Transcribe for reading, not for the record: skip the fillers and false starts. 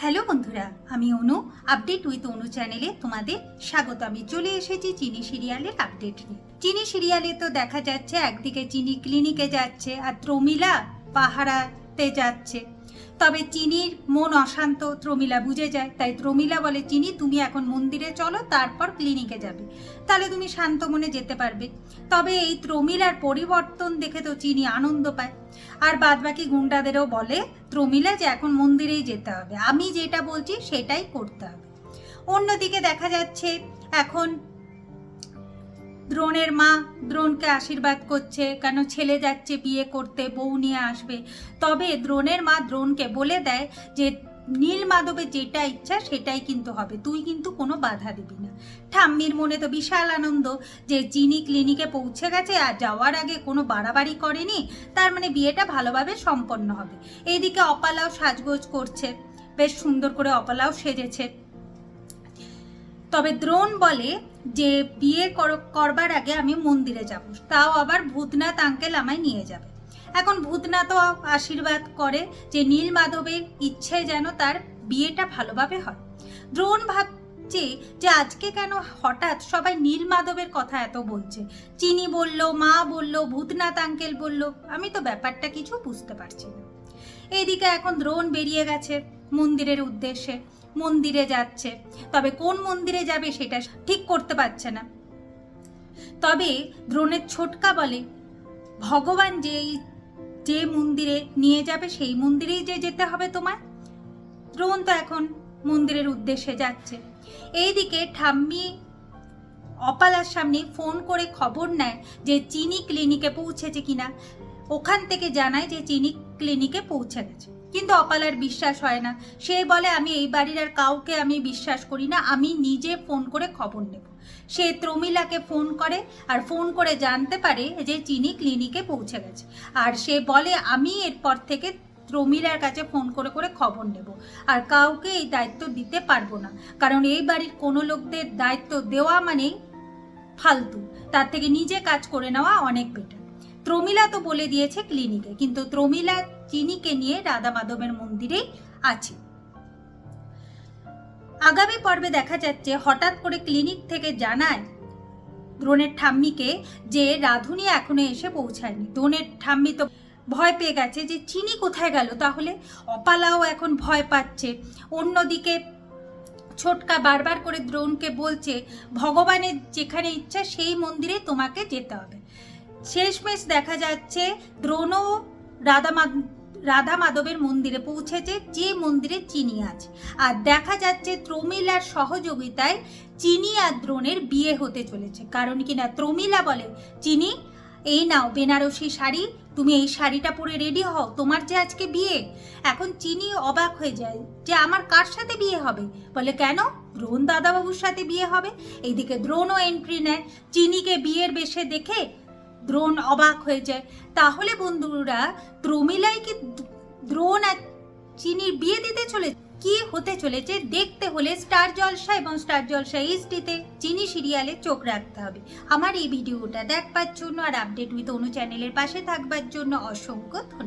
Hello বন্ধুরা, আমি অনু। Update with অনু চ্যানেলে তোমাদের স্বাগত। আমি চলে এসেছি চিনি সিরিয়ালের আপডেট নিয়ে। চিনি সিরিয়ালে তো দেখা যাচ্ছে একদিকে চিনি ক্লিনিকে যাচ্ছে আর প্রমিলা পাহারাতে যাচ্ছে। তবে চিনির মন অশান্ত প্রমিলা বুঝে যায়, তাই প্রমিলা বলে চিনি তুমি এখন মন্দিরে চলো, তারপর ক্লিনিকে যাবে, তাহলে তুমি শান্ত মনে যেতে পারবে। তবে এই প্রমিলার পরিবর্তন দেখে তো চিনি আনন্দ পায়, আর বাদবাকি গুন্ডাদেরও বলে প্রমিলা যে এখন মন্দিরেই যেতে হবে, আমি যেটা বলছি সেটাই করতে হবে। অন্যদিকে দেখা যাচ্ছে এখন দ্রোণের মা দ্রোণকে আশীর্বাদ করছে, কেন ছেলে যাচ্ছে বিয়ে করতে, বউ নিয়ে আসবে। তবে দ্রোণের মা দ্রোণকে বলে দেয় যে নীল মাধবের যেটা ইচ্ছা সেটাই কিন্তু হবে, তুই কিন্তু কোনো বাধা দিবি না। ঠাম্মির মনে তো বিশাল আনন্দ যে চিনি ক্লিনিকে পৌঁছে গেছে আর যাওয়ার আগে কোনো বাড়াবাড়ি করেনি, তার মানে বিয়েটা ভালোভাবে সম্পন্ন হবে। এইদিকে অপালাও সাজগোজ করছে, বেশ সুন্দর করে অপালাও সেজেছে। তবে দ্রোণ বলে যে বিয়ে করবার আগে আমি মন্দিরে যাব, তাও আবার ভূতনাথ আঙ্কেল আমায় নিয়ে যাবে। এখন ভূতনাথও আশীর্বাদ করে যে নীল মাধবের ইচ্ছে যেন তার বিয়েটা ভালোভাবে হয়। দ্রোণ ভাবছে যে আজকে কেন হঠাৎ সবাই নীল মাধবের কথা এত বলছে, চিনি বলল, মা বলল, ভূতনাথ আঙ্কেল বলল, আমি তো ব্যাপারটা কিছু বুঝতে পারছি না। এইদিকে এখন দ্রোণ বেরিয়ে গেছে মন্দিরের উদ্দেশ্যে, মন্দিরে যাচ্ছে। তবে কোন মন্দিরে যাবে সেটা ঠিক করতে পারছে না। তবে দ্রোণের ছোটকা বলে ভগবান যে মন্দিরে নিয়ে যাবে সেই মন্দিরেই যে যেতে হবে তোমায়। দ্রোণ তো এখন মন্দিরের উদ্দেশ্যে যাচ্ছে। এইদিকে ঠাম্মি অপালার সামনে ফোন করে খবর নেয় যে চিনি ক্লিনিকে পৌঁছেছে কিনা। ওখান থেকে জানায় যে চিনি ক্লিনিকে পৌঁছে গেছে, কিন্তু অপালার বিশ্বাস হয় না। সে বলে আমি এই বাড়ির আর কাউকে আমি বিশ্বাস করি না, আমি নিজে ফোন করে খবর নেব। সে প্রমিলাকে ফোন করে আর ফোন করে জানতে পারে যে চিনি ক্লিনিকে পৌঁছে গেছে। আর সে বলে আমি এরপর থেকে প্রমিলার কাছে ফোন করে করে খবর নেব, আর কাউকে এই দায়িত্ব দিতে পারবো না, কারণ এই বাড়ির কোনো লোকদের দায়িত্ব দেওয়া মানেই ফালতু, তার থেকে নিজে কাজ করে নেওয়া অনেক বেটার। প্রমিলা তো বলে দিয়েছে ক্লিনিকে, কিন্তু প্রমিলা চিনিকে নিয়ে রাধা মাধবের মন্দিরেই আছে। আগামী পর্বে দেখা যাচ্ছে হঠাৎ করে ক্লিনিক থেকে জানায় দ্রোণের ঠাম্মিকে যে রাধুনি এখনো এসে পৌঁছায়নি। দ্রোণের ঠাম্মি তো ভয় পেয়ে গেছে যে চিনি কোথায় গেল, তাহলে অপালাও এখন ভয় পাচ্ছে। অন্যদিকে ছোটকা বারবার করে দ্রোণকে বলছে ভগবানের যেখানে ইচ্ছা সেই মন্দিরে তোমাকে যেতে হবে। শেষমেশ দেখা যাচ্ছে দ্রোণও রাধা মাধবের মন্দিরে পৌঁছেছে, যে মন্দিরে চিনি আছে। আর দেখা যাচ্ছে প্রমিলার সহযোগিতায় চিনি আর দ্রোণের বিয়ে হতে চলেছে। কারণ কিনা প্রমিলা বলে চিনি এই নাও বেনারসি শাড়ি, তুমি এই শাড়িটা পরে রেডি হও, তোমার যে আজকে বিয়ে। এখন চিনি অবাক হয়ে যায় যে আমার কার সাথে বিয়ে হবে। বলে কেন, দ্রোণ দাদাবাবুর সাথে বিয়ে হবে। এইদিকে দ্রোণও এন্ট্রি নেয়। চিনিকে বিয়ের বেশে দেখে দ্রোণ অবাক হয়ে যায়। তাহলে বন্ধুরা প্রমিলাই কি দ্রোণ আর চিনির বিয়ে দিতে চলে? কি হতে চলেছে দেখতে হলে স্টার জলসা এবং স্টার জলসা এইচডিতে চিনি সিরিয়ালে চোখ রাখতে হবে। আমার এই ভিডিওটা দেখবার জন্য আর আপডেট উইথ অনু চ্যানেলের পাশে থাকবার জন্য অসংখ্য ধন্যবাদ।